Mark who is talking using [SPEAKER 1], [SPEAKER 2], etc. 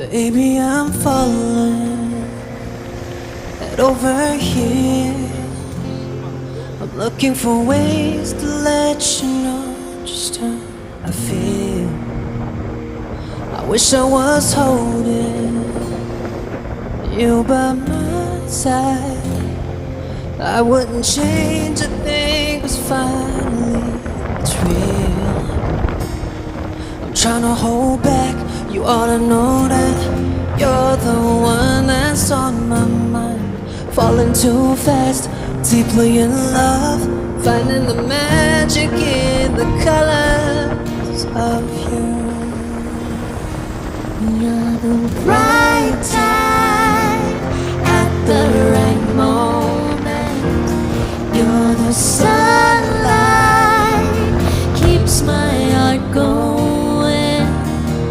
[SPEAKER 1] Baby, I'm falling head over here. I'm looking for ways to let you know just how I feel. I wish I was holding you by my side. I wouldn't change a thing, 'cause finally it's real. I'm trying to hold back, you ought to know that you're the one that's on my mind. Falling too fast, deeply in love, finding the magic in the colors of you. You're the right time at the right moment. You're the sun